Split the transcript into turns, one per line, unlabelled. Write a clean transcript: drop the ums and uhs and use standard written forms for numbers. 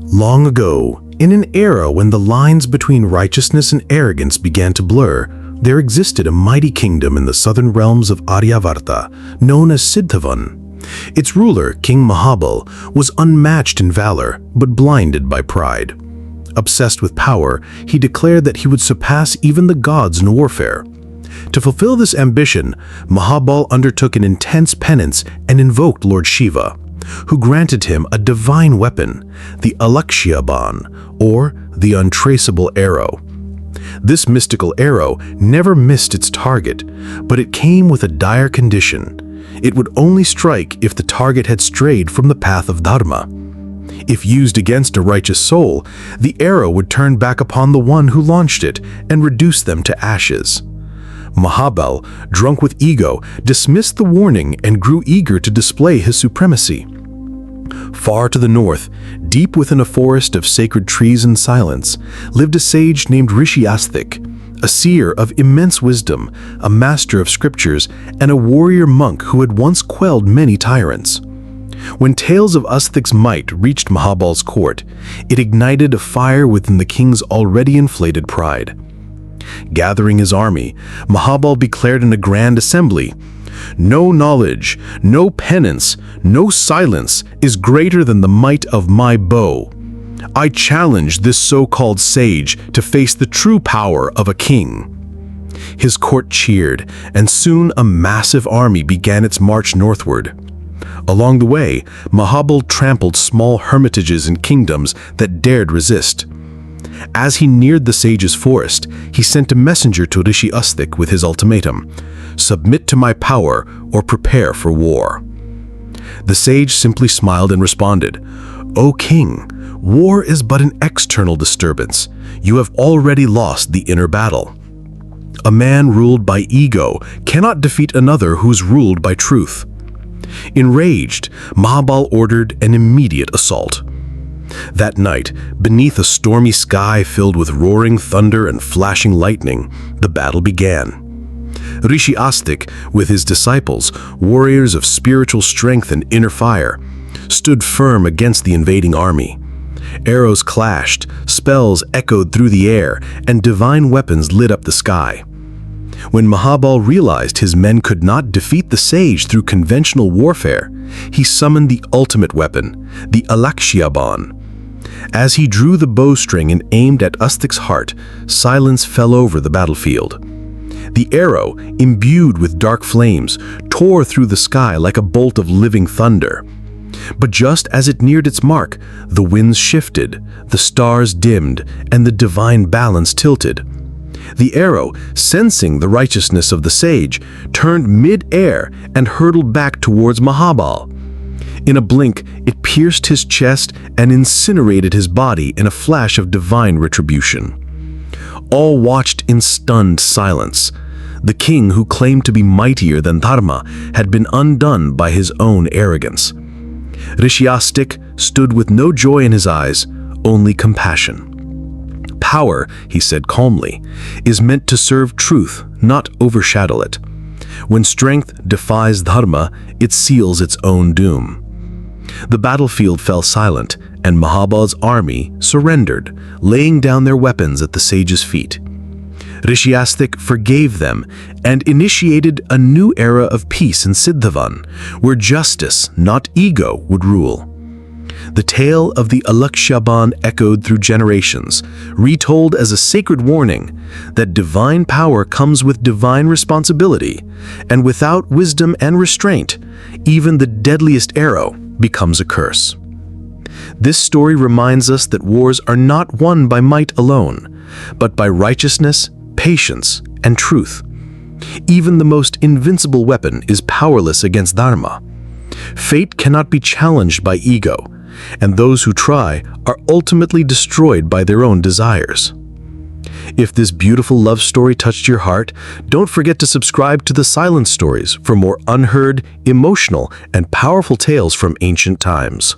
Long ago, in an era when the lines between righteousness and arrogance began to blur, there existed a mighty kingdom in the southern realms of Aryavarta, known as Siddhavan. Its ruler, King Mahabal, was unmatched in valor, but blinded by pride. Obsessed with power, he declared that he would surpass even the gods in warfare. To fulfill this ambition, Mahabal undertook an intense penance and invoked Lord Shiva, who granted him a divine weapon, the Alakshaban, or the Untraceable arrow. This mystical arrow never missed its target, but it came with a dire condition. It would only strike if the target had strayed from the path of Dharma. If used against a righteous soul, the arrow would turn back upon the one who launched it and reduce them to ashes. Mahabal, drunk with ego, dismissed the warning and grew eager to display his supremacy. Far to the north, deep within a forest of sacred trees and silence, lived a sage named Asthik, a seer of immense wisdom, a master of scriptures, and a warrior monk who had once quelled many tyrants. When tales of Asthik's might reached Mahabal's court, it ignited a fire within the king's already inflated pride. Gathering his army, Mahabal declared in a grand assembly, "No knowledge, no penance, no silence is greater than the might of my bow. I challenge this so-called sage to face the true power of a king." His court cheered, and soon a massive army began its march northward. Along the way, Mahabal trampled small hermitages and kingdoms that dared resist. As he neared the sage's forest, he sent a messenger to Asthik with his ultimatum: "Submit to my power or prepare for war." The sage simply smiled and responded, "O king, war is but an external disturbance. You have already lost the inner battle. A man ruled by ego cannot defeat another who's ruled by truth." Enraged, Mahabal ordered an immediate assault. That night, beneath a stormy sky filled with roaring thunder and flashing lightning, the battle began. Asthik, with his disciples, warriors of spiritual strength and inner fire, stood firm against the invading army. Arrows clashed, spells echoed through the air, and divine weapons lit up the sky. When Mahabal realized his men could not defeat the sage through conventional warfare, he summoned the ultimate weapon, the Alakshaban. As he drew the bowstring and aimed at Asthik's heart, silence fell over the battlefield. The arrow, imbued with dark flames, tore through the sky like a bolt of living thunder. But just as it neared its mark, the winds shifted, the stars dimmed, and the divine balance tilted. The arrow, sensing the righteousness of the sage, turned mid-air and hurtled back towards Mahabal. In a blink, it pierced his chest and incinerated his body in a flash of divine retribution. All watched in stunned silence. The king, who claimed to be mightier than Dharma, had been undone by his own arrogance. Asthik stood with no joy in his eyes, only compassion. "Power," he said calmly, "is meant to serve truth, not overshadow it. When strength defies Dharma, it seals its own doom." The battlefield fell silent, and Mahabal's army surrendered, laying down their weapons at the sage's feet. Asthik forgave them and initiated a new era of peace in Siddhavan, where justice, not ego, would rule. The tale of the Alakshaban echoed through generations, retold as a sacred warning that divine power comes with divine responsibility, and without wisdom and restraint, even the deadliest arrow becomes a curse. This story reminds us that wars are not won by might alone, but by righteousness, patience, and truth. Even the most invincible weapon is powerless against Dharma. Fate cannot be challenged by ego, and those who try are ultimately destroyed by their own desires. If this beautiful love story touched your heart, don't forget to subscribe to the Silent Stories for more unheard, emotional, and powerful tales from ancient times.